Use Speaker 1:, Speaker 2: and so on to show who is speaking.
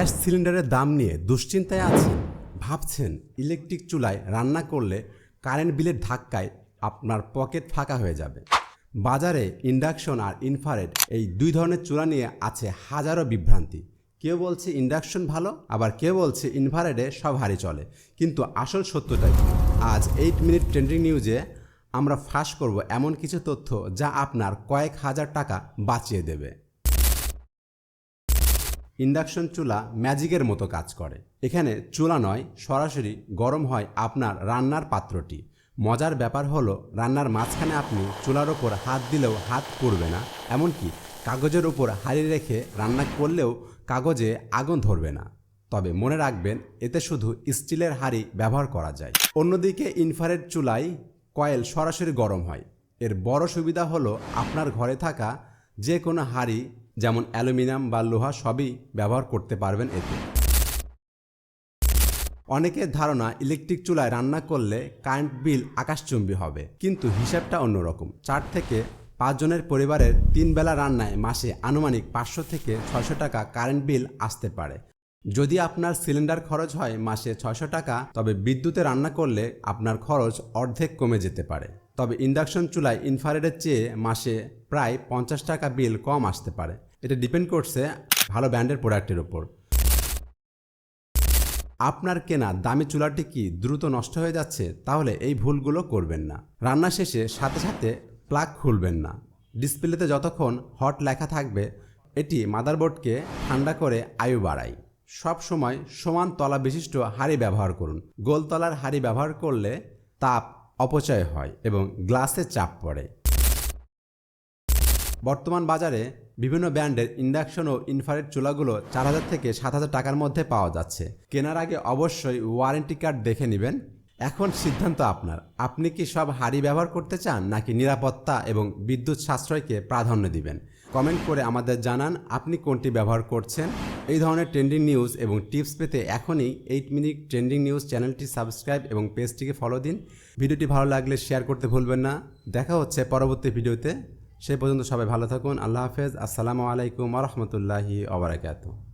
Speaker 1: Gas সিলিন্ডারের দাম নিয়ে দুশ্চিন্তায় আছেন? ভাবছেন ইলেকট্রিক চুলায় রান্না করলে কারেন্ট বিলের ধাক্কায় আপনার পকেট ফাঁকা হয়ে যাবে। বাজারে ইন্ডাকশন আর ইনফ্রারেড এই দুই ধরনের চুলা নিয়ে আছে হাজারো বিভ্রান্তি। কেউ বলছে ইন্ডাকশন ভালো, আবার কেউ বলছে ইনফ্রারেডে সব হাঁড়ি চলে। কিন্তু আসল সত্যটাই কি? আজ 8 মিনিট ট্রেন্ডিং নিউজে আমরা ফাঁস করব এমন কিছু তথ্য যা আপনার কয়েক হাজার টাকা বাঁচিয়ে দেবে। ইন্ডাকশন চুলা ম্যাজিকের মতো কাজ করে। এখানে চুলা নয়, সরাসরি গরম হয় আপনার রান্নার পাত্রটি। মজার ব্যাপার হলো রান্নার মাঝখানে আপনি চুলার ওপর হাত দিলেও হাত পুড়বে না, এমনকি কাগজের ওপর হাঁড়ি রেখে রান্না করলেও কাগজে আগুন ধরবে না। তবে মনে রাখবেন, এতে শুধু স্টিলের হাঁড়ি ব্যবহার করা যায়। অন্যদিকে ইনফ্রারেড চুলায় কয়েল সরাসরি গরম হয়। এর বড় সুবিধা হলো আপনার ঘরে থাকা যে কোনো হাঁড়ি, যেমন অ্যালুমিনিয়াম বা লোহা, সবই ব্যবহার করতে পারবেন এতে। অনেকের ধারণা ইলেকট্রিক চুলায় রান্না করলে কারেন্ট বিল আকাশচুম্বী হবে, কিন্তু হিসাবটা অন্যরকম। 4 থেকে 5 জনের পরিবারের 3 বেলা রান্নায় মাসে আনুমানিক 500 থেকে 600 টাকা কারেন্ট বিল আসতে পারে। যদি আপনার সিলিন্ডার খরচ হয় মাসে 600 টাকা, তবে বিদ্যুতে রান্না করলে আপনার খরচ অর্ধেক কমে যেতে পারে। তবে ইন্ডাকশন চুলায় ইনফ্রারেডের চেয়ে মাসে প্রায় 50 টাকা বিল কম আসতে পারে। এটা ডিপেন্ড করছে ভালো ব্র্যান্ডের প্রোডাক্টের ওপর। আপনার কেনা দামি চুলাটি কি দ্রুত নষ্ট হয়ে যাচ্ছে? তাহলে এই ভুলগুলো করবেন না। রান্না শেষে সাথে সাথে প্লাগ খুলবেন না। ডিসপ্লেতে যতক্ষণ হট লেখা থাকবে, এটি মাদারবোর্ডকে ঠান্ডা করে আয়ু বাড়ায়। সব সময় সমান তলা বিশিষ্ট হাঁড়ি ব্যবহার করুন। গোল তলার হাঁড়ি ব্যবহার করলে তাপ অপচয় হয় এবং গ্লাসে চাপ পড়ে। বর্তমান বাজারে বিভিন্ন ব্র্যান্ডের ইন্ডাকশন ও ইনফ্রারেড চুলাগুলো 4000 থেকে 7000 টাকার মধ্যে পাওয়া যাচ্ছে। কেনার আগে অবশ্যই ওয়ারেন্টি কার্ড দেখে নেবেন। এখন সিদ্ধান্ত আপনার। আপনি কি সব হাঁড়ি ব্যবহার করতে চান, নাকি নিরাপত্তা এবং বিদ্যুৎ সাশ্রয়কে প্রাধান্য দিবেন? কমেন্ট করে আমাদের জানান আপনি কোনটি ব্যবহার করছেন। এই ধরনের ট্রেন্ডিং নিউজ এবং টিপস পেতে এখনই 8 মিনিট ট্রেন্ডিং নিউজ চ্যানেলটি সাবস্ক্রাইব এবং পেজটিকে ফলো দিন। ভিডিওটি ভালো লাগলে শেয়ার করতে ভুলবেন না। দেখা হচ্ছে পরবর্তী ভিডিওতে। সে পর্যন্ত সবাই ভালো থাকুন। আল্লাহ হাফেজ। আসসালামু আলাইকুম ওয়া রাহমাতুল্লাহি ওয়া বারাকাতুহু।